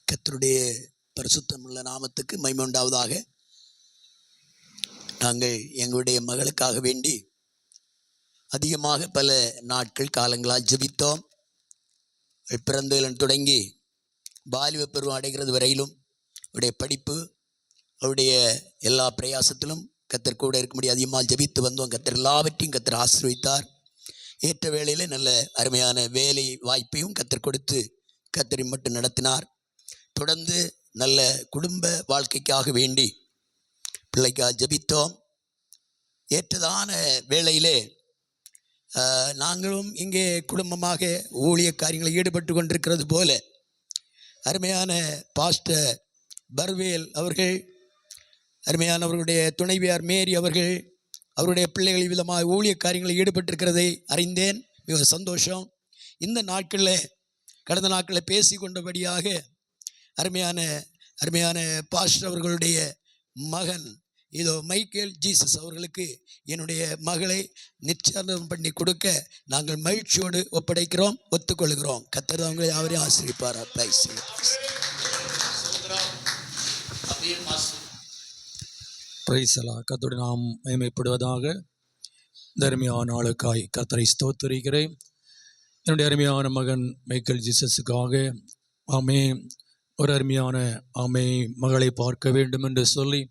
கர்த்தருடைய பரிசுத்தமுள்ள நாமத்துக்கு மகிமை உண்டாவதாக. நாங்கள் எங்களுடைய மகளுக்காக வேண்டி அதிகமாக பல நாட்கள் காலங்களால் ஜெபித்தோம். பிறந்ததில் தொடங்கி பாலிவ பருவம் அடைகிறது வரையிலும் அவருடைய படிப்பு, அவருடைய எல்லா பிரயாசத்திலும் கர்த்தர் கூட இருக்கும்படி அதிகமாக ஜெபித்து வந்தோம். கர்த்தர் எல்லாவற்றையும் கர்த்தர் ஆசீர்வதித்தார். ஏற்ற வேளையில் நல்ல அருமையான வேலை வாய்ப்பையும் கர்த்தர் கொடுத்து கர்த்தரை மட்டும் நடத்தினார். தொடர்ந்து நல்ல குடும்ப வாழ்க்கைக்காக வேண்டி பிள்ளைக்காக ஜெபித்தோம். ஏற்றதான வேளையிலே நாங்களும் இங்கே குடும்பமாக ஊழிய காரியங்களில் ஈடுபட்டு கொண்டிருக்கிறது போல அருமையான பாஸ்டர் பர்வேல் அவர்கள், அருமையானவர்களுடைய துணைவியார் மேரி அவர்கள், அவருடைய பிள்ளைகள் விதமாக ஊழிய காரியங்களில் ஈடுபட்டிருக்கிறதை அறிந்தேன். மிக சந்தோஷம். இந்த நாட்களில் கடந்த நாட்களில் பேசி கொண்டபடியாக அருமையான பாஸ்டர் அவர்களுடைய மகன் இதோ மைக்கேல் ஜீசஸ் அவர்களுக்கு என்னுடைய மகளை நிச்சயம் பண்ணி கொடுக்க நாங்கள் மகிழ்ச்சியோடு ஒப்படைக்கிறோம், ஒத்துக்கொள்கிறோம். கர்த்தர் அவங்களை யாவரையும் ஆசீர்வதிப்பார். கர்த்தருடைய நாம் மகிமைப்படுவதாக. இந்த அருமையான நாளுக்காய் கர்த்தரை ஸ்தோத்திரிக்கிறேன். என்னுடைய அருமையான மகன் மைக்கேல் ஜீசஸுக்காக ஒரு அருமையான மகளை பார்க்க வேண்டும் என்று சொல்லி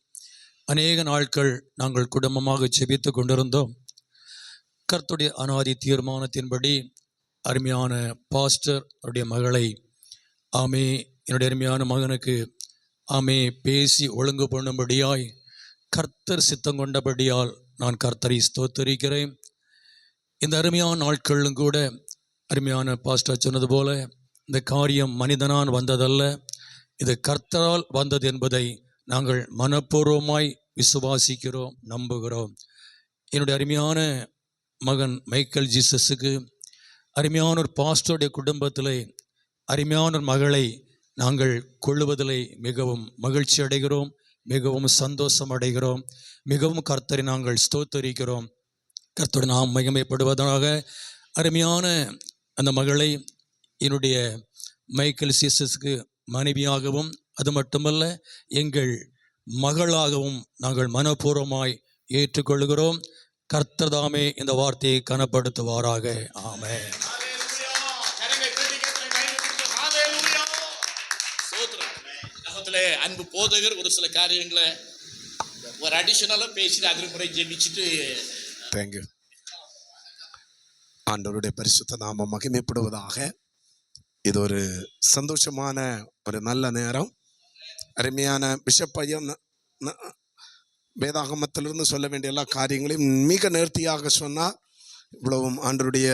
அநேக நாட்கள் நாங்கள் குடும்பமாக ஜெபித்து கொண்டிருந்தோம். கர்த்தருடைய அநாதி தீர்மானத்தின்படி அருமையான பாஸ்டர் அவருடைய மகளை என்னுடைய அருமையான மகனுக்கு பேசி ஒழுங்கு பண்ணும்படியாய் கர்த்தர் சித்தம் கொண்டபடியால் நான் கர்த்தரை ஸ்தோத்திரிக்கிறேன். இந்த அருமையான நாட்களும் கூட அருமையான பாஸ்டர் சொன்னது போல இந்த காரியம் மனிதனால் வந்ததல்ல, இது கர்த்தரால் வந்தது என்பதை நாங்கள் மனப்பூர்வமாய் விசுவாசிக்கிறோம், நம்புகிறோம். என்னுடைய அருமையான மகன் மைக்கேல் ஜீசஸுக்கு அருமையான ஒரு பாஸ்டருடைய குடும்பத்தில் அருமையான ஒரு மகளை நாங்கள் கொள்ளுவதில் மிகவும் மகிழ்ச்சி அடைகிறோம், மிகவும் சந்தோஷம் அடைகிறோம், மிகவும் கர்த்தரை நாங்கள் ஸ்தோத்தரிக்கிறோம். கர்த்தரை நாம் மகிமைப்படுவதாக. அருமையான அந்த மகளை என்னுடைய மைக்கேல் ஜீசஸுக்கு மனைவியாகவும் அது மட்டுமல்ல எங்கள் மகளாகவும் நாங்கள் மனப்பூர்வமாய் ஏற்றுக்கொள்கிறோம். கர்த்தர் தாமே இந்த வார்த்தையை கனப்படுத்துவாராக. ஆமென். அன்பு போதகர் ஒரு சில காரியங்களை ஒரு அடிஷனலா பேசிட்டு அதற்கு முறை ஜெபிச்சுட்டு தேங்க்யூ. ஆண்டவருடைய பரிசுத்த நாமம் மகிமைப்படுவதாக. இது ஒரு சந்தோஷமான ஒரு நல்ல நேரம். அருமையான பிஷப் ஐயா வேதாகமத்திலிருந்து சொல்ல வேண்டிய எல்லா காரியங்களையும் மிக நேர்த்தியாக சொன்னார். இவ்வளவும் ஆண்டவருடைய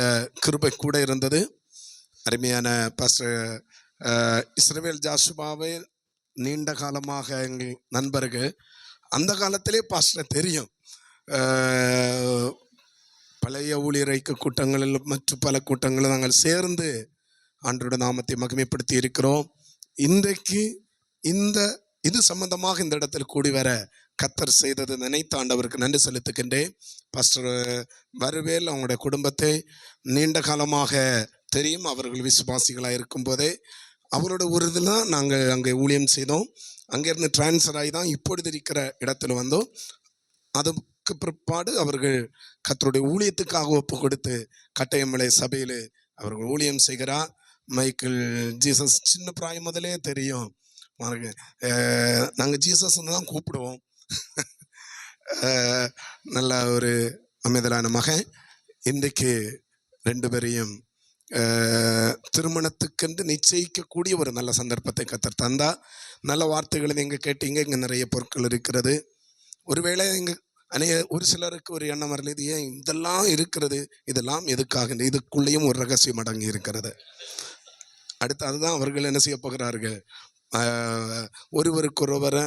கிருபை கூட இருந்தது. அருமையான பாஸ்டர் இஸ்ரவேல் ஜாசுபாவை நீண்ட காலமாக எங்கள் நண்பர்கள், அந்த காலத்திலே பாஸ்டர் தெரியும். பழைய ஊழியர் ஐக்கிய கூட்டங்களில் மற்றும் பல கூட்டங்களில் நாங்கள் சேர்ந்து ஆண்டவருடைய நாமத்தை மகிமைப்படுத்தி இருக்கிறோம். இன்றைக்கு இது சம்பந்தமாக இந்த இடத்தில் கூடி வர கர்த்தர் செய்தது நினைத்த ஆண்டவருக்கு நன்றி செலுத்துகின்றேன். பாஸ்டர் வருவேல் அவங்களுடைய குடும்பத்தை நீண்ட காலமாக தெரியும். அவர்கள் விசுவாசிகளாக இருக்கும் போதே அவரோட ஒரு இதெல்லாம் நாங்கள் அங்கே ஊழியம் செய்தோம். அங்கேருந்து டிரான்ஸ்ஃபர் ஆகி தான் இப்பொழுது இருக்கிற இடத்துல வந்தோம். அதுக்கு பிற்பாடு அவர்கள் கர்த்தருடைய ஊழியத்துக்காக ஒப்பு கொடுத்து கட்டையமலை சபையில் அவர்கள் ஊழியம் செய்கிறார். மைக்கேல் ஜீசஸ் சின்ன பிராயம் முதலே தெரியும். நாங்கள் ஜீசஸ்ன்னு தான் கூப்பிடுவோம். நல்ல ஒரு அமைதலான மகன். இன்றைக்கு ரெண்டு பேரையும் திருமணத்துக்கென்று நிச்சயிக்கக்கூடிய ஒரு நல்ல சந்தர்ப்பத்தை கர்த்தர் தந்தா. நல்ல வார்த்தைகளை நீங்கள் கேட்டீங்க. இங்கே நிறைய பொருட்கள் இருக்கிறது. ஒருவேளை ஒரு சிலருக்கு ஒரு எண்ணம் வரல, இது ஏன் இதெல்லாம் இருக்கிறது, இதெல்லாம் எதுக்காக? இதுக்குள்ளேயும் ஒரு ரகசியம் அடங்கி இருக்கிறது. அடுத்து அதுதான் அவர்கள் என்ன செய்ய போகிறார்கள், ஒருவருக்கொருவர்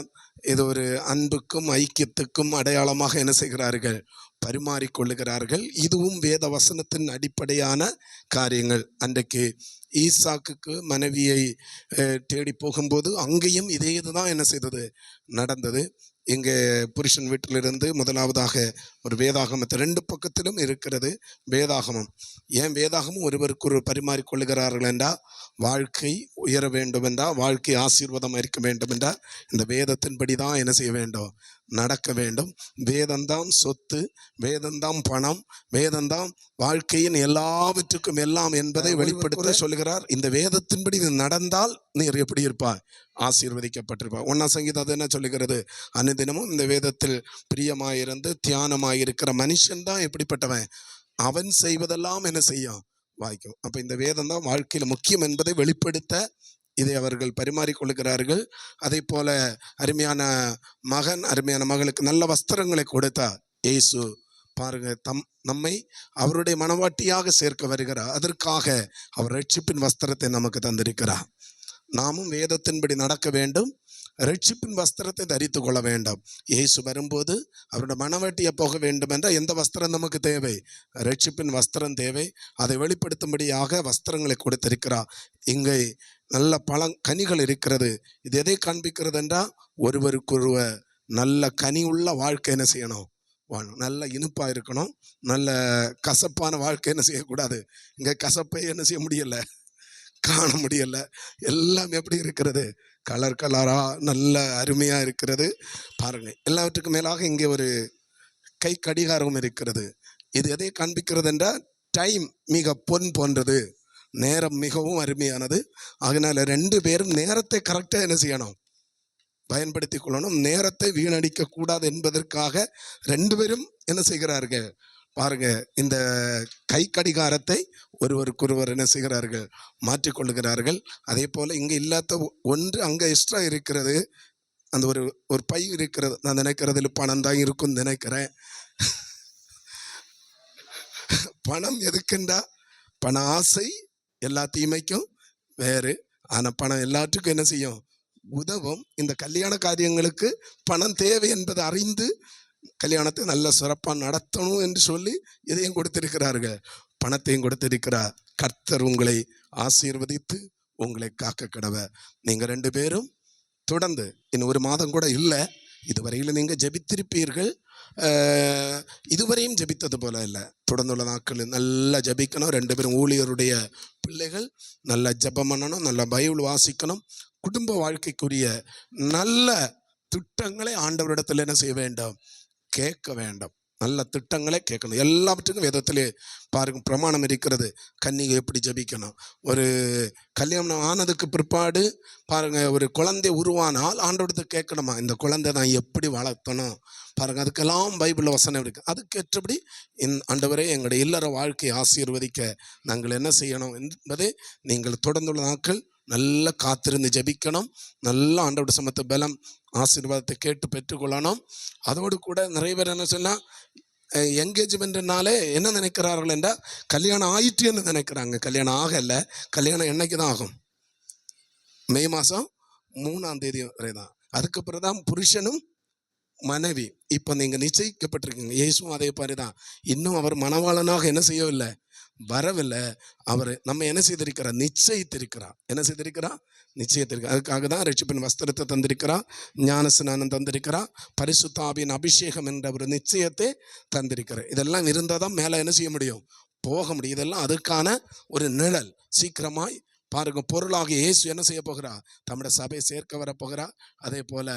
இது ஒரு அன்புக்கும் ஐக்கியத்துக்கும் அடையாளமாக என்ன செய்கிறார்கள், பரிமாறிக்கொள்ளுகிறார்கள். இதுவும் வேத வசனத்தின் அடிப்படையான காரியங்கள். அன்றைக்கு ஈசாக்குக்கு மனைவியை தேடி போகும்போது அங்கேயும் இதே இதுதான் என்ன செய்தது, நடந்தது. இங்கே புருஷன் வீட்டிலிருந்து முதலாவதாக ஒரு வேதாகமத்தை 2 பக்கத்திலும் இருக்கிறது வேதாகமம். ஏன் வேதாகமும் ஒருவருக்கு ஒரு பரிமாறிக்கொள்ளுகிறார்கள் என்றால், வாழ்க்கை உயர வேண்டும் என்றால், வாழ்க்கை ஆசீர்வாதமாக இருக்க வேண்டும் என்றால் இந்த வேதத்தின்படி தான் என்ன செய்ய வேண்டும், நடக்க வேண்டும். வேதம்தான் சொத்து, வேதம்தான் பணம், வேதம்தான் வாழ்க்கையின் எல்லாவற்றுக்கும் எல்லாம் என்பதை வெளிப்படுத்த சொல்லுகிறார். இந்த வேதத்தின்படி இது நடந்தால் நீர் எப்படி இருப்பாய், ஆசீர்வதிக்கப்பட்டிருப்பாய். 1 சங்கீதம் அது என்ன சொல்லுகிறது, அனுதினமும் இந்த வேதத்தில் பிரியமாயிருந்து தியானமாயிருக்கிற மனுஷன் தான் எப்படிப்பட்டவன், அவன் செய்வதெல்லாம் என்ன செய்யும், வாய்க்கும். அப்ப இந்த வேதம் தான் வாழ்க்கையில் முக்கியம் என்பதை வெளிப்படுத்த இதை அவர்கள் பரிமாறிக்கொள்கிறார்கள். அதே போல அருமையான மகன் அருமையான மகளுக்கு நல்ல வஸ்திரங்களை கொடுத்தார். இயேசு பாருங்க, நம்மை அவருடைய மனவாட்டியாக சேர்க்க வருகிறார். அதற்காக அவர் ரட்சிப்பின் வஸ்திரத்தை நமக்கு தந்திருக்கிறார். நாமும் வேதத்தின்படி நடக்க வேண்டும், ரட்சிப்பின் வஸ்திரத்தை தரித்து கொள்ள வேண்டும். இயேசு வரும்போது அவருடைய மனவாட்டியை போக வேண்டும் என்றால் எந்த வஸ்திரம் நமக்கு தேவை, ரட்சிப்பின் வஸ்திரம் தேவை. அதை வெளிப்படுத்தும்படியாக வஸ்திரங்களை கொடுத்திருக்கிறார். இங்கே நல்ல கனிகள் இருக்கிறது. இது எதை காண்பிக்கிறது என்றால், ஒருவருக்கொருவர் நல்ல கனி உள்ள வாழ்க்கை என்ன செய்யணும், வாழணும். நல்ல இனிப்பாக இருக்கணும். நல்ல கசப்பான வாழ்க்கை என்ன செய்யக்கூடாது. இங்கே கசப்பை என்ன செய்ய முடியலை, காண முடியலை. எல்லாம் எப்படி இருக்கிறது, கலர் கலரா நல்ல அருமையா இருக்கிறது. பாருங்க, எல்லாவற்றுக்கும் மேலாக இங்கே ஒரு கை கடிகாரம் இருக்கிறது. இது எதை காண்பிக்கிறது என்றால், டைம் மிக பொன் போன்றது, நேரம் மிகவும் அருமையானது. அதனால 2 பேரும் நேரத்தை கரெக்டாக என்ன செய்யணும், பயன்படுத்தி கொள்ளணும். நேரத்தை வீணடிக்க கூடாது என்பதற்காக 2 பேரும் என்ன செய்கிறார்கள் பாருங்க, இந்த கை கடிகாரத்தை ஒருவருக்கொருவர் என்ன செய்கிறார்கள், மாற்றிக்கொள்ளுகிறார்கள். அதே போல இங்கே இல்லாத ஒன்று அங்கே எக்ஸ்ட்ரா இருக்கிறது. அந்த ஒரு பை இருக்கிறது. நான் நினைக்கிறதுல பணம் தான் இருக்குன்னு நினைக்கிறேன். பணம் எதுக்குண்டா, பண ஆசை எல்லா தீமைக்கும் வேறு. ஆனால் பணம் எல்லாத்துக்கும் என்ன செய்யும், உதவும். இந்த கல்யாண காரியங்களுக்கு பணம் தேவை என்பதை அறிந்து கல்யாணத்தை நல்ல சிறப்பாக நடத்தணும் என்று சொல்லி இதையும் கொடுத்திருக்கிறார்கள், பணத்தையும் கொடுத்திருக்கிறார். கர்த்தர் உங்களை ஆசீர்வதித்து உங்களை காக்க கடவை. நீங்கள் 2 பேரும் தொடர்ந்து இன்னும் 1 மாதம் கூட இல்லை, இதுவரையில் நீங்கள் ஜெபித்திருப்பீர்கள். இதுவரையும் ஜெபித்தது போல இல்லை, தொடர்ந்துள்ள நாட்கள் நல்லா ஜெபிக்கணும். 2 பேரும் ஊழியருடைய பிள்ளைகள், நல்லா ஜெபம் பண்ணணும், நல்லா பைபிள் வாசிக்கணும். குடும்ப வாழ்க்கைக்குரிய நல்ல திட்டங்களை ஆண்டவரிடத்தில் என்ன செய்ய வேண்டும், கேட்க வேண்டும். நல்ல திட்டங்களை கேட்கணும். எல்லாவற்றுக்கும் வேதத்திலே பாருங்க பிரமாணம் இருக்கிறது. கன்னிகை எப்படி ஜபிக்கணும், ஒரு கல்யாணம் ஆனதுக்கு பிற்பாடு பாருங்க ஒரு குழந்தை உருவானால் ஆண்டவரத்தை கேட்கணுமா, இந்த குழந்தை நான் எப்படி வளர்த்தணும் பாருங்க. அதுக்கெல்லாம் பைபிளில் வசனம் இருக்கு. அதுக்கேற்றபடி ஆண்டவரே எங்களுடைய இல்லற வாழ்க்கையை ஆசீர்வதிக்க நாங்கள் என்ன செய்யணும் என்பதை நீங்கள் தொடர்ந்துள்ள நாட்கள் நல்லா காத்திருந்து ஜபிக்கணும். நல்ல ஆண்டவருடைய சமத்த பலம் ஆசீர்வாதத்தை கேட்டு பெற்றுக்கொள்ளணும். அதோடு கூட நிறைய பேர் என்ன சொன்னால், என்கேஜ்மெண்ட்னாலே என்ன நினைக்கிறார்கள் என்றால், கல்யாணம் ஆயிட்டுன்னு நினைக்கிறாங்க. கல்யாணம் ஆகலை. கல்யாணம் என்னைக்கு தான் ஆகும், மே மாதம் 3ஆம் தேதி வரை தான். அதுக்கப்புறம் தான் புருஷனும் மனைவி. இப்போ நீங்கள் நிச்சயிக்கப்பட்டிருக்கீங்க. இயேசுவும் அதே மாதிரி தான். இன்னும் அவர் மணவாளனாக என்ன செய்யவில்லை, வரவில்லை. அவர் நம்ம என்ன செய்திருக்கிறார், நிச்சயித்திருக்கிறார். என்ன செய்திருக்கிறார், நிச்சயத்திருக்கிறார். அதுக்காக தான் ரட்சிப்பின் வஸ்திரத்தை தந்திருக்கிறார், ஞான ஸ்நானம் தந்திருக்கிறார், பரிசுத்த ஆவியின் அபிஷேகம் என்ற ஒரு நிச்சயத்தை தந்திருக்கிறார். இதெல்லாம் இருந்தால் தான் மேலே என்ன செய்ய முடியும், போக முடியும். இதெல்லாம் அதுக்கான ஒரு நிழல். சீக்கிரமாய் பாருங்க, பொருளாக இயேசு என்ன செய்ய போகிறார், தம்முடைய சபையை சேர்க்க வரப்போகிறார். அதே போல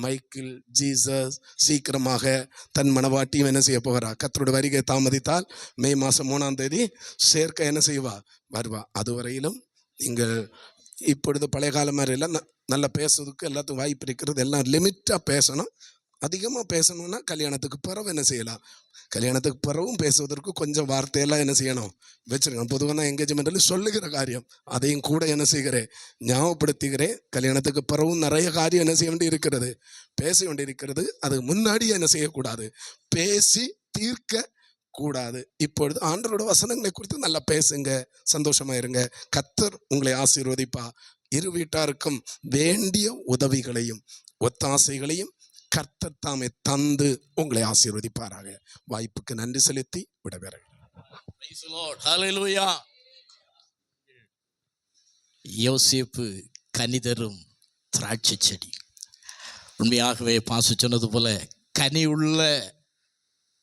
மைக்கேல் ஜீசஸ் சீக்கிரமாக தன் மனவாட்டியும் என்ன செய்ய போகிறார். கர்த்தருடைய வருகை தாமதித்தால் மே மாதம் 3ஆம் தேதி சேர்க்க என்ன செய்வா, வருவா. அதுவரையிலும் நீங்கள் இப்பொழுது பழைய காலம் மாதிரி இல்லை, நல்லா பேசுறதுக்கு எல்லாத்துக்கும் வாய்ப்பு இருக்கிறது. எல்லாம் லிமிட்டாக பேசணும். அதிகமாக பேசணும்னா கல்யாணத்துக்கு பிறகு என்ன செய்யலாம், கல்யாணத்துக்கு பிறகும் பேசுவதற்கு கொஞ்சம் வார்த்தையெல்லாம் என்ன செய்யணும் வச்சுருக்கேன். பொதுவாக நான் என்கேஜ்மெண்ட்டில் சொல்லுகிற காரியம் அதையும் கூட என்ன செய்கிறேன், ஞாபகப்படுத்துகிறேன். கல்யாணத்துக்கு பிறகும் நிறைய காரியம் என்ன செய்ய வேண்டி இருக்கிறது, பேச வேண்டி இருக்கிறது. அதுக்கு முன்னாடியே என்ன செய்யக்கூடாது, பேசி தீர்க்க கூடாது. இப்பொழுது ஆண்டவரோட வசனங்களை குறித்து நல்லா பேசுங்க, சந்தோஷமா இருங்க. கர்த்தர் உங்களை ஆசீர்வதிப்பா. இரு வீட்டாருக்கும் வேண்டிய உதவிகளையும் ஒத்தாசைகளையும் கர்த்தர் தாமே தந்து உங்களை ஆசீர்வதிப்பாராக. வாய்ப்புக்கு நன்றி செலுத்தி விடைபெறுகிறேன். Praise the Lord. Hallelujah. யோசேப்பு கனிதரும் திராட்சை செடி. உண்மையாகவே பாசு சொன்னது போல கனி உள்ள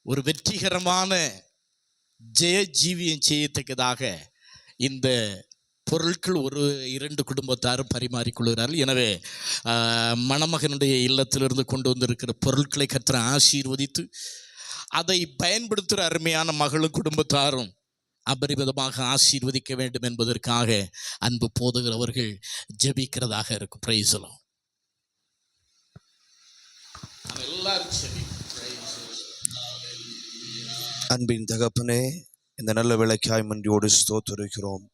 ஒரு வெற்றிகரமான ஜெய ஜீவியம் செய்யத்தக்கதாக இந்த பொருட்கள் ஒரு 2 குடும்பத்தாரும் பரிமாறிக்கொள்கிறார்கள். எனவே மணமகனுடைய இல்லத்திலிருந்து கொண்டு வந்திருக்கிற பொருட்களை கர்த்தர் ஆசீர்வதித்து அதை பயன்படுத்துகிற அருமையான மகளும் குடும்பத்தாரும் அபரிமிதமாக ஆசீர்வதிக்க வேண்டும் என்பதற்காக அன்பு போதுகிறவர்கள் ஜெபிக்கிறதாக இருக்கும். Praise the Lord. எல்லாரும் ஜெபி. அன்பின் தகப்பனே, இந்த நல்ல வேளைக்காய் நன்றியோடு ஸ்தோத்திரிக்கிறோம்.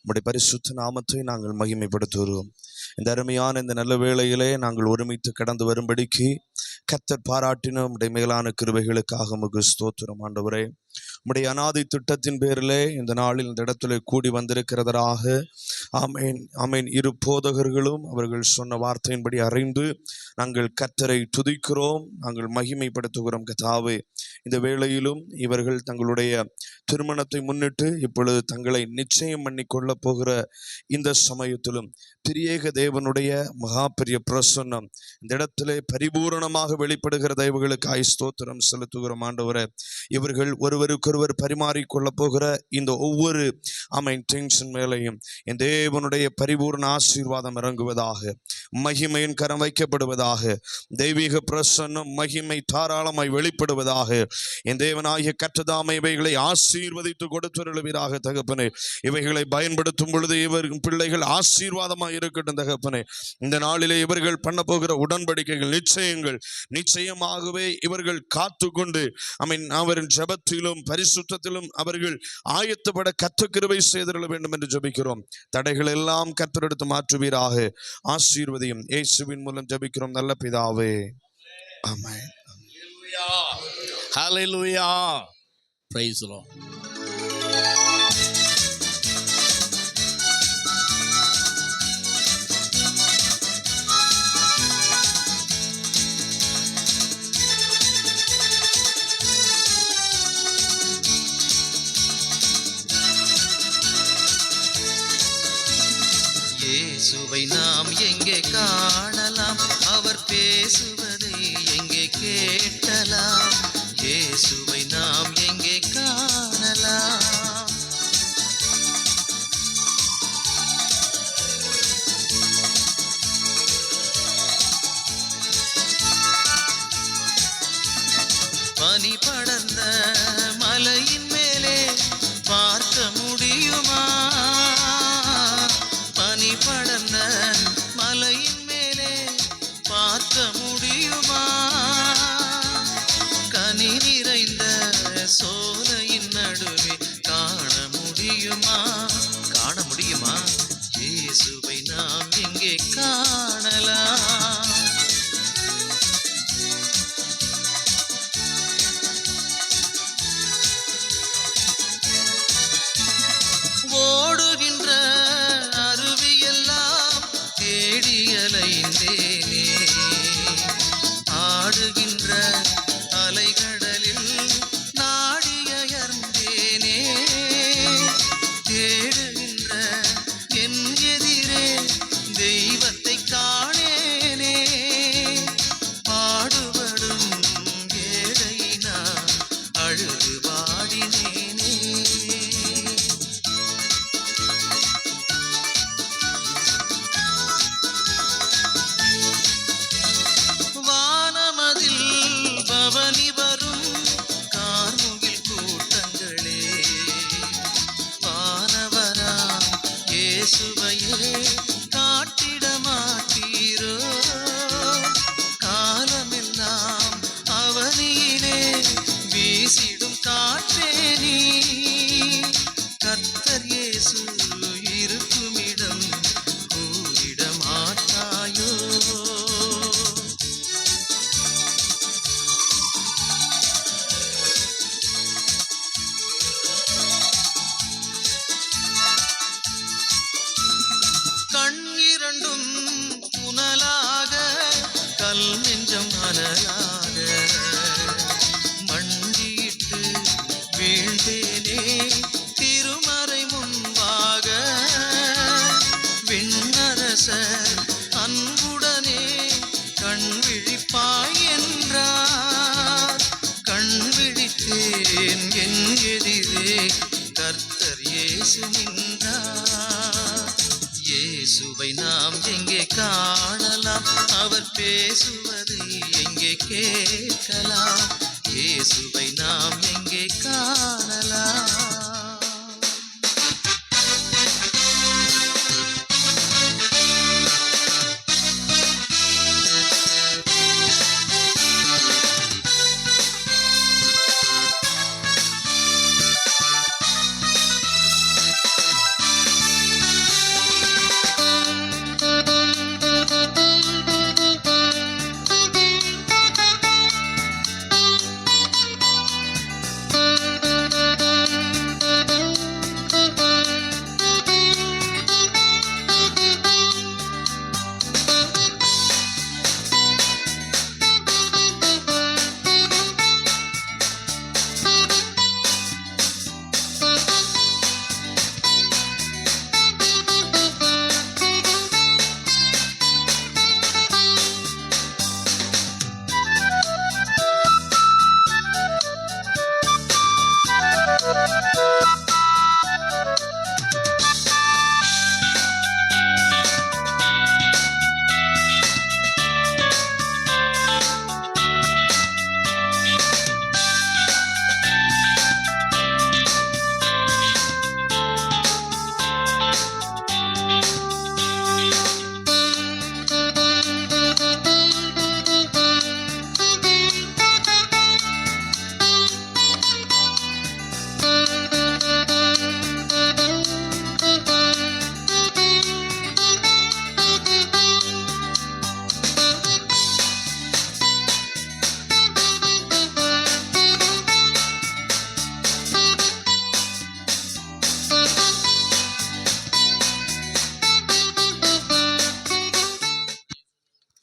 உம்முடைய பரிசுத்த நாமத்தை நாங்கள் மகிமைப்படுத்துகிறோம். இந்த அருமையான இந்த நல்ல வேளையிலே நாங்கள் ஒருமித்து கடந்து வரும்படிக்கு கர்த்தர் பாராட்டின உம்முடைய மேலான கிருபைகளுக்காக உமக்கு ஸ்தோத்திரம் ஆண்டவரே. உம்முடைய அநாதி திட்டத்தின் பேரிலே இந்த நாளில் இந்த இடத்துல கூடி வந்திருக்கிறதாக ஆமேன் ஆமேன். இரு போதகர்களும் அவர்கள் சொன்ன வார்த்தையின்படி அறிந்து நாங்கள் கர்த்தரை துதிக்கிறோம், நாங்கள் மகிமைப்படுத்துகிறோம். கர்த்தாவே, இந்த வேளையிலும் இவர்கள் தங்களுடைய திருமணத்தை முன்னிட்டு இப்பொழுது தங்களை நிச்சயம் பண்ணி கொள்ள போகிற இந்த சமயத்திலும் திரியேக தேவனுடைய மகா பெரிய பிரசன்னம் இந்த இடத்திலே பரிபூரணமாக வெளிப்படுகிற தெய்வங்களுக்காய் ஸ்தோத்திரம் செலுத்துகிறோம் ஆண்டவரே. இவர்கள் ஒருவருக்கொருவர் பரிமாறிக்கொள்ள போகிற இந்த ஒவ்வொரு டென்ஷன் மேலையும் என் தேவனுடைய பரிபூர்ண ஆசீர்வாதம் இறங்குவதாக, மகிமையின் கரம் வைக்கப்படுவதாக, தெய்வீக பிரசன்னம் மகிமை தாராளமாய் வெளிப்படுவதாக. என் தேவனாகிய கர்த்ததாமே இவைகளை ஆசீர்வதித்து கொடுத்துருளுவீராக தகப்பனே. இவைகளை பயன்படுத்தும் பொழுது இவர் பிள்ளைகள் ஆசீர்வாதமாய் இருக்கட்டும் தகப்பனே. இந்த நாளிலே இவர்கள் பண்ண போகிற உடன்படிக்கைகள் நிச்சயமாகவே இவர்கள் காத்து கொண்டு அவரின் ஜெபத்திலும் பரிசுத்தத்திலும் அவர்கள் ஆயத்தப்பட கர்த்தர் கிருபை செய்திருள வேண்டும் என்று ஜெபிக்கிறோம். தடைகள் எல்லாம் கர்த்தர் எடுத்து மாற்றுவீராக. ஆசீர்வதியும் இயேசுவின் மூலம் ஜெபிக்கிறோம் நல்ல பிதாவே, ஆமென். ஹல்லேலூயா. Praise the Lord. இயேசுவை நாம் எங்கே காணலாம், அவர் பேசுவதை எங்கே கேட்கலாம். இயேசுவை நாம் எங்கே காணலாம். பனி படர்ந்த மலையின் மேலே பார்க்க முடியுமா? பனி படர்ந்த மலையின் மேலே பார்க்க முடியுமா? கனி நிறைந்த சோலையின் நடுவே காண முடியுமா? இயேசுவை நாம் எங்கே காணலாம். ஓடுகின்ற அருவியெல்லாம் தேடி அலைந்தேனே, ஆடுகின்ற அலைகடலில் நாடியர்ந்தேனே. தேடுகின்ற என் எதிரே தெய்வத்தை காணேனே. பாடுபடும் ஏழை நான் அழுது பாடினேனே. வானமதில் பவனி வரும் கார்முகில் கூட்டங்களே, வானவராம் இயேசுவையே காட்டிட மாட்டீரோ? காலமெல்லாம் அவனியிலே வீசிடும் காற்றே நீ. கர்த்தர் இயேசு இருக்குமிடம் கூறிட மாட்டாயோ? கண் இரண்டும் புனலாக, கல் நெஞ்சம் அனலாக, மண்டியிட்டு வீழ்ந்தேனே திருமறை முன்பாக. காணலாம், அவர் பேசுவதை எங்கே கேட்கலாம், இயேசுவை நாம் எங்கே காணலாம்.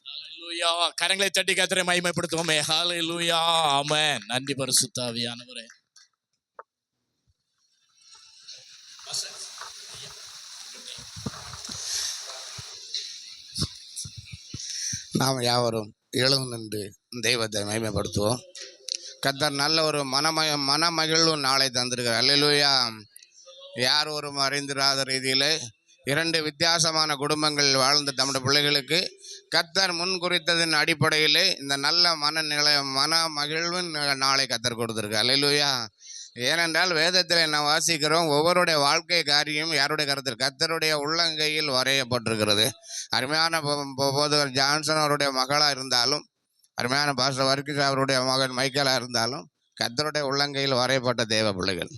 ஹalleluya. கரங்களை தட்டி கர்த்தரை மகிமைப்படுத்துவோமே. ஹalleluya. ஆமென். நன்றி பரிசுத்த ஆவியானவரே. நாம் யாவரும் எழுந்து நின்று தெய்வத்தை மகிமைப்படுத்துவோம். கர்த்தர் நல்ல ஒரு மனமகிழ்வு நாளை தந்திருக்கிறார். அல்லேலூயா. யார் ஒரு அறிந்திராத ரீதியில் 2 வித்தியாசமான குடும்பங்கள் வாழ்ந்த நம்முடைய பிள்ளைகளுக்கு கர்த்தர் முன் குறித்ததின் அடிப்படையில் இந்த நல்ல மன மகிழ்வின் நாளை கர்த்தர் கொடுத்துருக்கு. அல்லேலூயா. ஏனென்றால் வேதத்தில் நான் வாசிக்கிறோம், ஒவ்வொருடைய வாழ்க்கை காரியம் யாருடைய கருத்தில் கர்த்தருடைய உள்ளங்கையில் வரையப்பட்டிருக்கிறது. அருமையான போதகர் ஜான்சன் அவருடைய மகளாக இருந்தாலும், அருமையான பாஸ்டர் வர்கீஸ் அவருடைய மகன் மைக்கேலாக இருந்தாலும் கர்த்தருடைய உள்ளங்கையில் வரையப்பட்ட தேவ பிள்ளைகள்.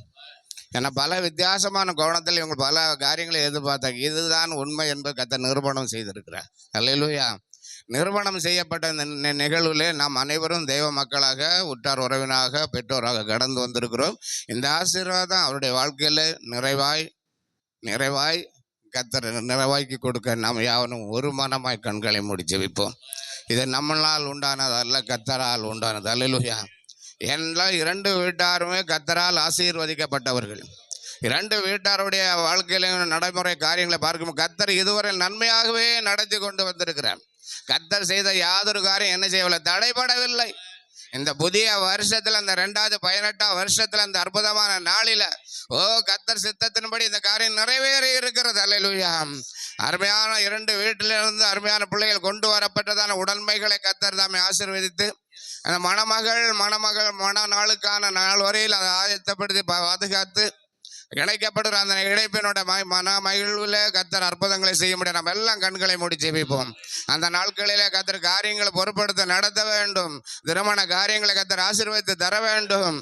ஏன்னா பல வித்தியாசமான கோணத்தில் இவங்க பல காரியங்களை எதிர்பார்த்தாங்க. இதுதான் உண்மை என்பது கர்த்தர் நிரூபணம் செய்திருக்கிறார். அல்லேலூயா. நிரூபணம் செய்யப்பட்ட இந்த நிகழ்வில் நாம் அனைவரும் தெய்வ மக்களாக, உற்றார் உறவினாக, பெற்றோராக கடந்து வந்திருக்கிறோம். இந்த ஆசீர்வாதம் அவருடைய வாழ்க்கையில் நிறைவாய் கர்த்தர் நிறைவாக்கி கொடுக்க நாம் யாவரும் ஒரு மனமாய் கண்களை மூடி ஜெபிப்போம். இது நம்மளால் உண்டானது அல்ல, கர்த்தரால் உண்டானது. அல்லேலூயா. என்றால் 2 வீட்டாருமே கர்த்தரால் ஆசீர்வதிக்கப்பட்டவர்கள். 2 வீட்டாருடைய வாழ்க்கையிலும் நடைமுறை காரியங்களை பார்க்கும்போது கர்த்தர் இதுவரை நன்மையாகவே நடத்தி கொண்டு வந்திருக்கிறார். கர்த்தர் செய்த யாதொரு காரியம் என்ன செய்யவில்லை, தடைபடவில்லை. இந்த புதிய வருஷத்துல, இந்த 2018ஆம் வருஷத்துல, இந்த அற்புதமான நாளில கர்த்தர் சித்தத்தின்படி இந்த காரியம் நிறைவேறி இருக்கிறது. அல்லேலூயா. அருமையான 2 வீட்டிலிருந்து அருமையான பிள்ளைகள் கொண்டு வரப்பட்டதான உடன்மைகளை கர்த்தர் தாமே ஆசீர்வதித்து அந்த மண நாளுக்கான நாள் வரையில் அதை ஆயத்தப்படுத்தி பாதுகாத்து இணைக்கப்படுற அந்த இணைப்பினோட மன மகிழ்வில் கர்த்தர் அற்புதங்களை செய்ய முடியும். நம்ம எல்லாம் கண்களை மூடி ஜெபிப்போம். அந்த நாட்களிலே கர்த்தர் காரியங்களை பொறுப்படுத்த நடத்த வேண்டும். திருமண காரியங்களை கர்த்தர் ஆசீர்வதித்து தர வேண்டும்.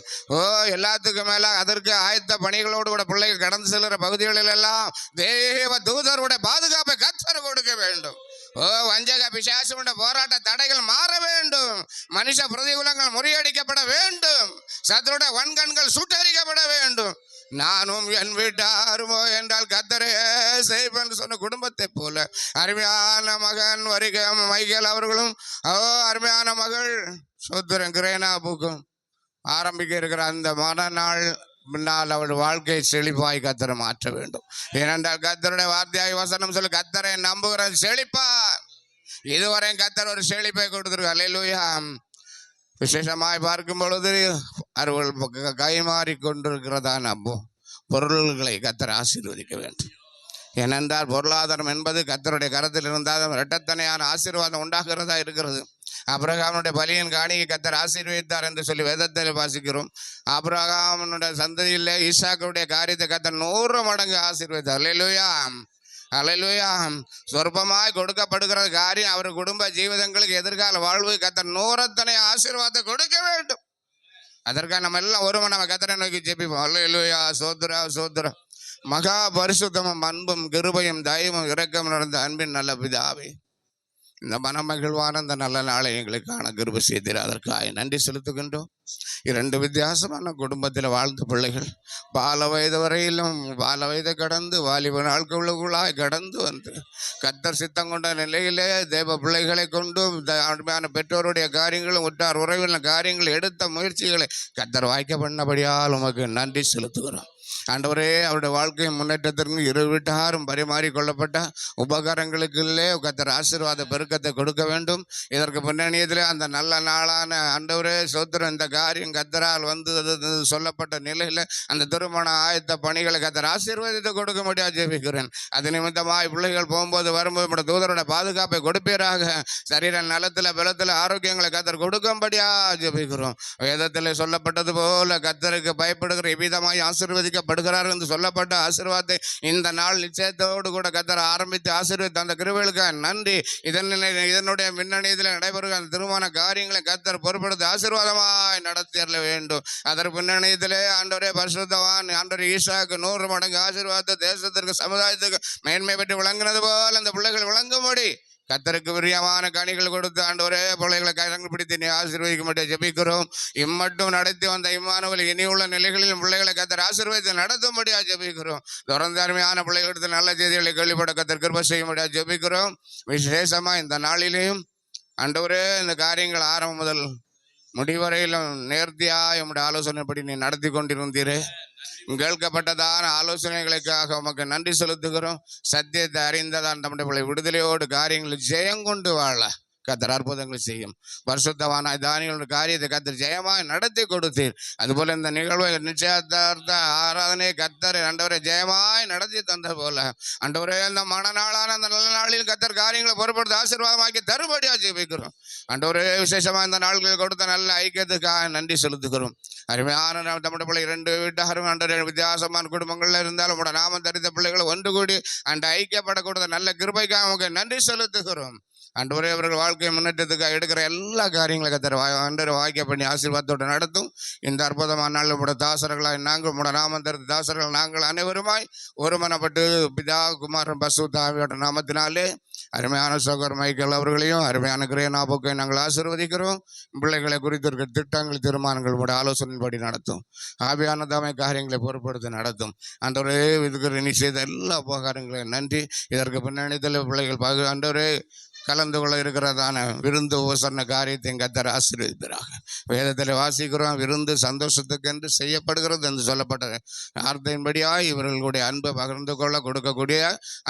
எல்லாத்துக்கும் மேல அதற்கு ஆயத்த பணிகளோடு கூட பிள்ளைகள் கடந்து செல்கிற பகுதிகளில் எல்லாம் தேவ தூதருடைய பாதுகாப்பை கர்த்தர் கொடுக்க வேண்டும். வஞ்சக பிசாசுடைய போராட்ட தடைகள் மாற வேண்டும். மனுஷ பிரதிகூலங்கள் முறியடிக்கப்பட வேண்டும். சத்துருடைய வன்கண்கள் சுட்டரிக்கப்பட வேண்டும். நானும் என் வீட்டாருமோ என்றால் கர்த்தரே செய்வேன் சொன்ன குடும்பத்தை போல அருமையான மகன் மைக்கேல் அவர்களும் அருமையான மகள் சோத்திரன் கிரேனாபுக்கும் ஆரம்பிக்க இருக்கிற அந்த மனநாள் முன்னால் அவள் வாழ்க்கை செழிப்பாய் கர்த்தரை மாற்ற வேண்டும். ஏனென்றால் கர்த்தருடைய வார்த்தையாய் வசனம் சொல்லி கர்த்தரை நம்புகிற செழிப்பார். இதுவரை கர்த்தர் ஒரு செழிப்பை கொடுத்திருக்கார். அல்லேலூயா. விசேஷமாய் பார்க்கும் பொழுது அவர்கள் கைமாறி கொண்டிருக்கிறதா பொருள்களை கர்த்தர் ஆசீர்வதிக்க வேண்டும். ஏனென்றால் பொருளாதாரம் என்பது கர்த்தருடைய கரத்தில் இருந்தால் இரட்டத்தனையான ஆசீர்வாதம் உண்டாகிறதா இருக்கிறது. ஆபிரகாமுடைய பலியின் காணிக்கை கர்த்தர் ஆசீர்வதித்தார் என்று சொல்லி வேதத்தில் வாசிக்கிறோம். ஆபிரகாமுடைய சந்ததியில் ஈசாக்குடைய காரியத்தை கர்த்தர் 100 மடங்கு ஆசீர்வதித்தார். அல்லேலூயா, அல்லேலூயா. சொற்பமாய் கொடுக்கப்படுகிற காரியம் அவர் குடும்ப ஜீவிதங்களுக்கு எதிர்கால வாழ்வு கர்த்தர் 100 ஆசீர்வாதத்தை கொடுக்க வேண்டும். அதற்காக நம்ம எல்லாம் ஒருவன் நம்ம கர்த்தரை நோக்கி ஜெபிப்போம். அல்லேலூயா, சோத்ரா சோத்ரா. மகா பரிசுத்தமும் அன்பும் கிருபையும் தயவும் இரக்கம் நடந்த அன்பின் நல்ல பிதாவே, இந்த மனமகிழ்வான இந்த நல்ல நாளை எங்களுக்கான கிருபை செய்தீர். அதற்காக நன்றி செலுத்துகின்றோம். 2 வித்தியாசமான குடும்பத்தில் வாழ்ந்த பிள்ளைகள் பால வயது வரையிலும் பால வயதை கடந்து வாலிப நாட்களுக்குள்ளாய் கடந்து வந்து கர்த்தர் சித்தம் கொண்ட நிலையிலே தேவ பிள்ளைகளை கொண்டும் அருமையான பெற்றோருடைய காரியங்களும் உற்றார் உறவின காரியங்கள் எடுத்த முயற்சிகளை கர்த்தர் வாய்க்க பண்ணபடியால் உமக்கு நன்றி செலுத்துகிறோம். ஆண்டவரே, அவருடைய வாழ்க்கை முன்னேற்றத்திற்கு இரு வீட்டாரும் பரிமாறி கொள்ளப்பட்ட உபகாரங்களுக்குள்ளே கர்த்தர் ஆசீர்வாத பெருக்கத்தை கொடுக்க வேண்டும். இதற்கு பின்னணியத்திலே அந்த நல்ல நாளான ஆண்டவரே சோத்திரம், இந்த காரியம் கர்த்தரால் வந்து சொல்லப்பட்ட நிலையில் அந்த திருமண ஆயத்த பணிகளை கர்த்தர் ஆசீர்வாதத்தை கொடுக்க முடியாது ஜெபிக்கிறேன். அது நிமித்தமாய் பிள்ளைகள் போகும்போது வரும்போது தூதரோட பாதுகாப்பை கொடுப்பீராக. சரீர நலத்தில் பலத்தில் ஆரோக்கியங்களை கர்த்தர் கொடுக்கும்படியா ஜெபிக்கிறோம். வேதத்தில் சொல்லப்பட்டது போல கர்த்தருக்கு பயப்படுகிற விதமாய் ஆசீர்வதிக்கப்படுகிறார் என்று சொல்லப்பட்ட ஆசீர்வாதத்தை இந்த நாள் நிச்சயத்தோடு கூட கர்த்தர் ஆரம்பித்து ஆசீர்வதித்த அந்த கிருபைகளுக்கு நன்றி. இதனுடைய மின்னணியத்தில் நடைபெறுகிற அந்த திருமண காரியங்களை கர்த்தர் பொறுப்படுத்தி ஆசீர்வாதமாய் நடத்திட வேண்டும். அதற்கு பின்னணியத்திலே ஆண்டவரே பரிசுத்தவான் ஆண்டவர் ஈசாக்கு 100 மடங்கு ஆசீர்வாதத்தை தேசத்திற்கு சமுதாயத்துக்கு மேன்மை பெற்று விளங்கினது போல் அந்த பிள்ளைகள் விளங்கும்படி கர்த்தருக்கு பிரியமான கனிகள் கொடுத்து ஆண்டவரே பிள்ளைகளை கரங்கள் பிடித்து நீ ஆசீர்வதிக்க மாட்டேன் ஜெபிக்கிறோம். இம்மட்டும் நடத்தி வந்த இம்மானுவேல் இனியுள்ள நிலைகளிலும் பிள்ளைகளை கர்த்தர் ஆசீர்வதித்து நடத்தும்படியா ஜெபிக்கிறோம். தொடர்ந்து அருமையான பிள்ளைகளுக்கு நல்ல செய்திகளை கேள்விப்பட கர்த்தர் கிருபை செய்ய முடியாது ஜெபிக்கிறோம். விசேஷமா இந்த நாளிலேயும் ஆண்டவரே இந்த காரியங்கள் ஆரம்பம் முதல் முடிவரையிலும் நேர்த்தியாய் உம்முடைய ஆலோசனைப்படி நீ நடத்தி கொண்டிருந்தீரே. கேட்கப்பட்டதான ஆலோசனைகளுக்காக உமக்கு நன்றி செலுத்துகிறோம். சத்தியத்தை அறிந்ததான் நம்முடைய விடுதலையோடு காரியங்களில் ஜெயங்கொண்டு வாழ கர்த்தர் அற்புதங்கள் செய்யும். பரிசுத்தவான தானியங்களுடைய காரியத்தை கர்த்தர் ஜெயமாய் நடத்தி கொடுத்தீர். அதுபோல இந்த நிகழ்வை நிச்சயதார்த்த ஆராதனை கர்த்தர் ஆண்டவரை ஜெயமாய் நடத்தி தந்த போல ஆண்டவரே இந்த மனநாளான அந்த நல்ல நாளில் கர்த்தர் காரியங்களை பொறுப்படுத்தி ஆசீர்வாதமாக்கி தருபடியா ஜெபிக்கிறோம். ஆண்டவரே விசேஷமா இந்த நாள்களில் கொடுத்த நல்ல ஐக்கியத்துக்காக நன்றி செலுத்துகிறோம். அருமையான நம்முடைய பிள்ளை 2 வீட்டாரும் ஆண்டவரே வித்தியாசமான குடும்பங்கள்ல இருந்தாலும் உங்களோட நாமம் தரித்த பிள்ளைகள் ஒன்று கூடி அந்த ஐக்கியப்படக்கூடாத நல்ல கிருபைக்காக அவங்க நன்றி செலுத்துகிறோம். ஆண்டவரே அவர்கள் வாழ்க்கை முன்னேற்றத்துக்காக எடுக்கிற எல்லா காரியங்களை கர்த்தர் ஆண்டவரை வாய்க்க பண்ணி ஆசீர்வாதத்தோடு நடத்தும். இந்த அற்புதமான நாள் உங்களோட தாசர்களாய் நாங்கள் உங்களோட நாமம் தரித்த தாசர்கள் நாங்கள் அனைவருமாய் ஒருமனப்பட்டு பிதா குமாரன் பரிசுத்த ஆவியோட நாமத்தினாலே அருமையான சகோதரர் மைக்கேல் அவர்களையும் அருமையான கிரேனாபுக்கை நாங்கள் ஆசீர்வதிக்கிறோம். பிள்ளைகளை குறித்து இருக்கிற திட்டங்கள் தீர்மானங்கள் உங்களுடைய ஆலோசனைப்படி நடத்தும். ஆவியான தாமை காரியங்களை பொறுப்படுத்தி நடத்தும். ஆண்டவரே இதுக்கு நீ செய்த எல்லா உபகாரங்களையும் நன்றி. இதற்கு பின்னணியில் பிள்ளைகள் ஆண்டவரே கலந்து கொள்ள இருக்கிறதான விருந்து உபசரண காரியத்தை கர்த்தர் ஆசீர்வதிப்பாராக. வேதத்தில் வாசிக்கிறோம், விருந்து சந்தோஷத்துக்கென்று செய்யப்படுகிறது என்று சொல்லப்பட்ட வார்த்தையின்படியாய் இவர்களுடைய அன்பை பகிர்ந்து கொள்ள கொடுக்கக்கூடிய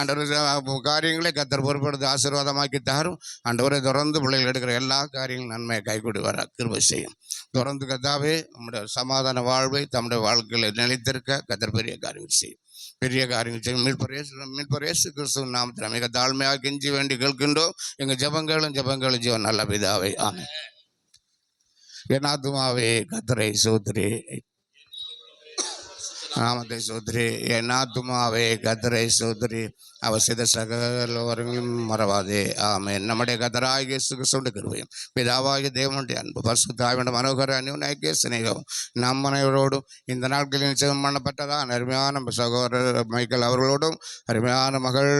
ஆண்டவர் காரியங்களை கர்த்தர் பொறுப்படுத்தி ஆசீர்வாதமாக்கி தரும். ஆண்டவரை தொடர்ந்து பிள்ளைகள் எடுக்கிற எல்லா காரியங்களும் நன்மையை கைகூடி வர கிருபை செய்யும். தொடர்ந்து கர்த்தாவே நம்முடைய சமாதான வாழ்வை தம்முடைய வாழ்க்கையில் நிலைத்திருக்க கர்த்தர் பெரிய காரியம் செய்யும். பெரிய காரியங்கள் செய்யும். மீட்பர் இயேசு கிறிஸ்துவின் நாமத்தில் மிக தாழ்மையாக கெஞ்சி வேண்டி கேட்கின்றோம். எங்கள் ஜெபங்களும் ஜீவன் நல்ல பிதாவே ஆமென். என் ஆத்துமாவே கர்த்தரை ஸ்தோத்திரி, நாமத்தை ஸ்தோத்திரி. என் ஆத்துமாவே கர்த்தரை ஸ்தோத்திரி, அவர் செய்த சகலவர்களும் மறவாதே ஆமென். நம்முடைய கர்த்தராகிய இயேசு கிறிஸ்துவின் கிருபையும் பிதாவாகிய தேவனுடைய அன்பு பரிசுத்த ஆவியின் மனோகர அந்யோன்ய சிநேகம் நம் அனைவரோடும் இந்த நாட்களில் நிச்சயம் பண்ணப்பட்டதான் அருமையான சகோதரர் மைக்கேல் அவர்களோடும் அருமையான மகள்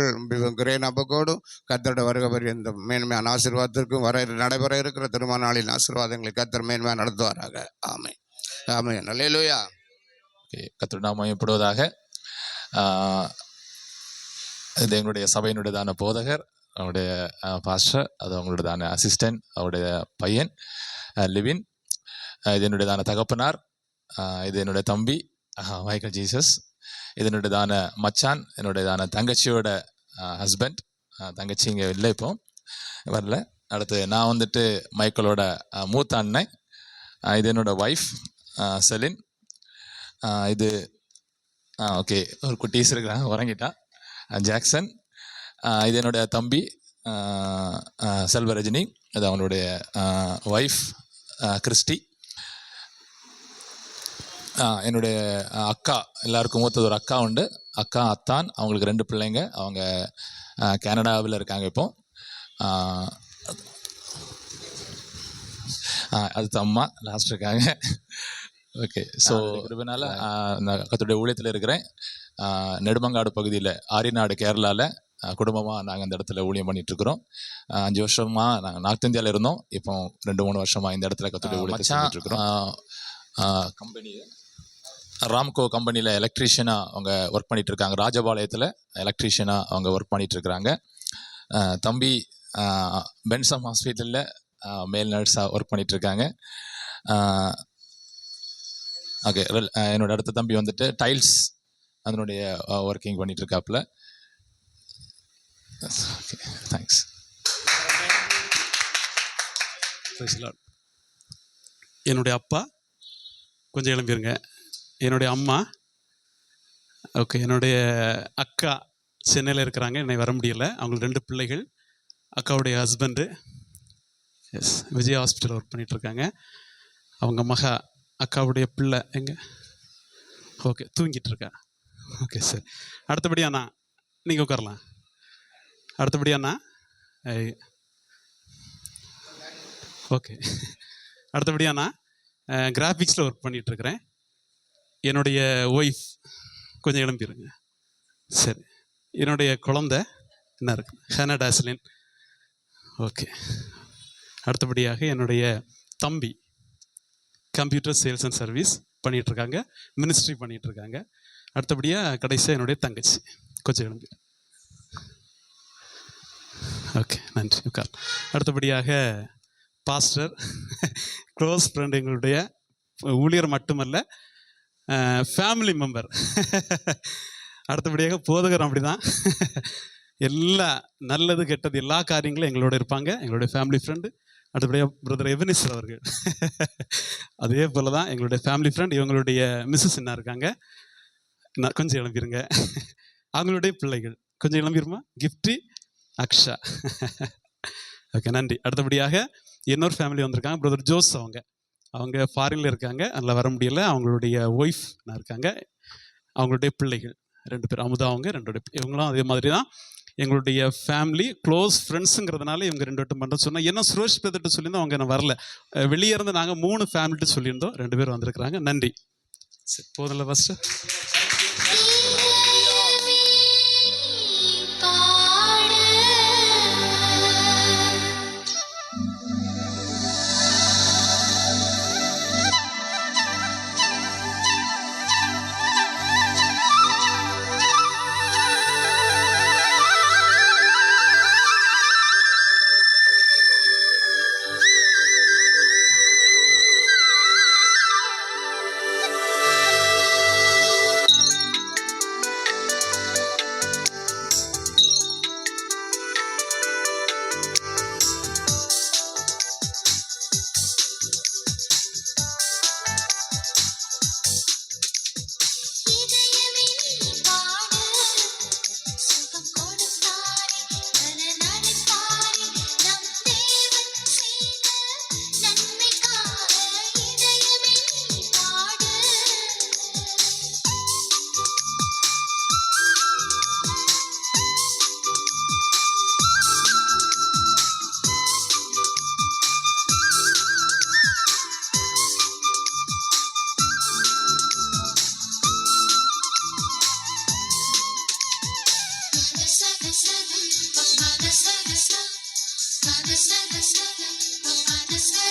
கிரேனாபுக்கோடும் கர்த்தருடைய வருகை பரியந்த மேன்மையான ஆசீர்வாதத்திற்கும் நடைபெற இருக்கிற திருமண நாளின் ஆசீர்வாதங்களை கர்த்தர் மேன்மையாக நடத்துவாராக ஆமென் ஆமென். அல்லேலூயா. கர்த்தர் நாமம் மகிமைப்படுவதாக. இது எங்களுடைய சபையினுடையதான போதகர், அவருடைய பாஸ்டர், அது அவங்களுடையதான அசிஸ்டன்ட், அவருடைய பையன் லிவின், இது என்னுடையதான தகப்பனார், இது என்னுடைய தம்பி மைக்கேல் ஜீசஸ், இது என்னுடையதான மச்சான், என்னுடையதான தங்கச்சியோட ஹஸ்பண்ட். தங்கச்சி இங்கே இல்லை, இப்போ வரல. அடுத்து நான் வந்துட்டு மைக்கேலோட மூத்த அண்ணன். இது என்னோட ஒய்ஃப் செலின். இது ஓகே, ஒரு குட்டீஸ் இருக்கிறாங்க, உறங்கிட்டா. ஜாக்சன். இது என்னுடைய தம்பி செல்வரஜினி. இது அவனுடைய ஒய்ஃப் கிறிஸ்டி. என்னுடைய அக்கா, எல்லாருக்கும் மூத்தது ஒரு அக்கா உண்டு, அக்கா அத்தான். அவங்களுக்கு 2 பிள்ளைங்க. அவங்க கனடாவில் இருக்காங்க இப்போ. அடுத்த அம்மா லாஸ்ட் இருக்காங்க. ஓகே. ஸோ இதனால நான் கர்த்தருடைய ஊழியத்தில் இருக்கிறேன். நெடுமங்காடு பகுதியில், ஆரிநாடு, கேரளாவில் குடும்பமாக நாங்கள் இந்த இடத்துல ஊழியம் பண்ணிகிட்ருக்குறோம். 5 வருஷமாக நாங்கள் நார்த் இந்தியாவில் இருந்தோம். இப்போ 2-3 வருஷமாக இந்த இடத்துல கர்த்தருடைய ஊழியத்தை செஞ்சுட்ருக்குறோம். கம்பெனி ராம்கோ கம்பெனியில் எலக்ட்ரீஷியனாக அவங்க ஒர்க் பண்ணிகிட்ருக்காங்க. ராஜபாளையத்தில் எலக்ட்ரீஷியனாக அவங்க ஒர்க் பண்ணிகிட்ருக்குறாங்க. தம்பி பென்சம் ஹாஸ்பிட்டலில் மேல் நர்ஸாக ஒர்க் பண்ணிகிட்ருக்காங்க. ஓகே. என்னோட அடுத்த தம்பி வந்துட்டு டைல்ஸ் அதனுடைய ஒர்க்கிங் பண்ணிகிட்ருக்காப்புல. Okay, thanks. என்னுடைய அப்பா கொஞ்சம் எழும்பிருங்க. என்னுடைய அம்மா, ஓகே. என்னுடைய அக்கா சென்னையில் இருக்கிறாங்க, என்னை வர முடியலை. அவங்களுக்கு 2 பிள்ளைகள். அக்காவுடைய ஹஸ்பண்டு விஜய் ஹாஸ்பிட்டல் ஒர்க் பண்ணிகிட்ருக்காங்க. அவங்க மகா, அக்காவுடைய பிள்ளை எங்கே? ஓகே, தூங்கிட்டு இருக்கா. Okay sir. அடுத்தபடியாண்ணா நீங்கள் உட்காரலாம். அடுத்தபடியாண்ணா ஓகே. அடுத்தபடியாண்ணா கிராஃபிக்ஸில் ஒர்க் பண்ணிகிட்ருக்கிறேன். என்னுடைய ஒய்ஃப் கொஞ்சம் எழும்பிடுங்க. சரி. என்னுடைய குழந்தை என்ன இருக்கு? ஹேனா டாஸ்லின். ஓகே. அடுத்தபடியாக என்னுடைய தம்பி கம்ப்யூட்டர் சேல்ஸ் அண்ட் சர்வீஸ் பண்ணிகிட்ருக்காங்க, மினிஸ்ட்ரி பண்ணிகிட்ருக்காங்க. அடுத்தபடியாக கடைசியாக என்னுடைய தங்கச்சி கொஞ்சம் எழும்பி. ஓகே, நன்றி. உட்கார். அடுத்தபடியாக பாஸ்டர், க்ளோஸ் ஃப்ரெண்ட், எங்களுடைய ஊழியர் மட்டுமல்ல, ஃபேமிலி மெம்பர். அடுத்தபடியாக போதகர். அப்படி தான் எல்லா நல்லது கெட்டது எல்லா காரியங்களும் எங்களோட இருப்பாங்க, எங்களுடைய ஃபேமிலி ஃப்ரெண்டு. அடுத்தபடியாக பிரதர் எவனிஸ்டர் அவர்கள் அதே போல் தான் எங்களுடைய ஃபேமிலி ஃப்ரெண்ட். இவங்களுடைய மிஸ்ஸஸ் என்ன இருக்காங்க, கொஞ்சம் எழும்பிருங்க. அவங்களுடைய பிள்ளைகள் கொஞ்சம் எழும்பிருமா, கிஃப்டி, அக்ஷா. ஓகே, நன்றி. அடுத்தபடியாக இன்னொரு ஃபேமிலி வந்திருக்காங்க, பிரதர் ஜோஸ். அவங்க ஃபாரினில் இருக்காங்க, அதில் வர முடியலை. அவங்களுடைய ஒய்ஃப் இருக்காங்க, அவங்களுடைய பிள்ளைகள் 2 பேர், அமுதா அவங்க 2 இவங்களும் அதே மாதிரி தான் எங்களுடைய ஃபேமிலி க்ளோஸ் ஃப்ரெண்ட்ஸுங்கிறதுனால இவங்க 2 வட்டம் பண்ணுறது சொன்னால். என்ன சுரேஷ் பிரதர்கிட்ட சொல்லியிருந்தோம், அவங்க நான் வரல. வெளியே இருந்து நாங்கள் 3 ஃபேமிலிட்டு சொல்லியிருந்தோம், 2 பேர் வந்திருக்கிறாங்க. நன்றி. சரி, போதில்ல first. Saga, saga, saga, saga, saga, saga, saga, saga, saga,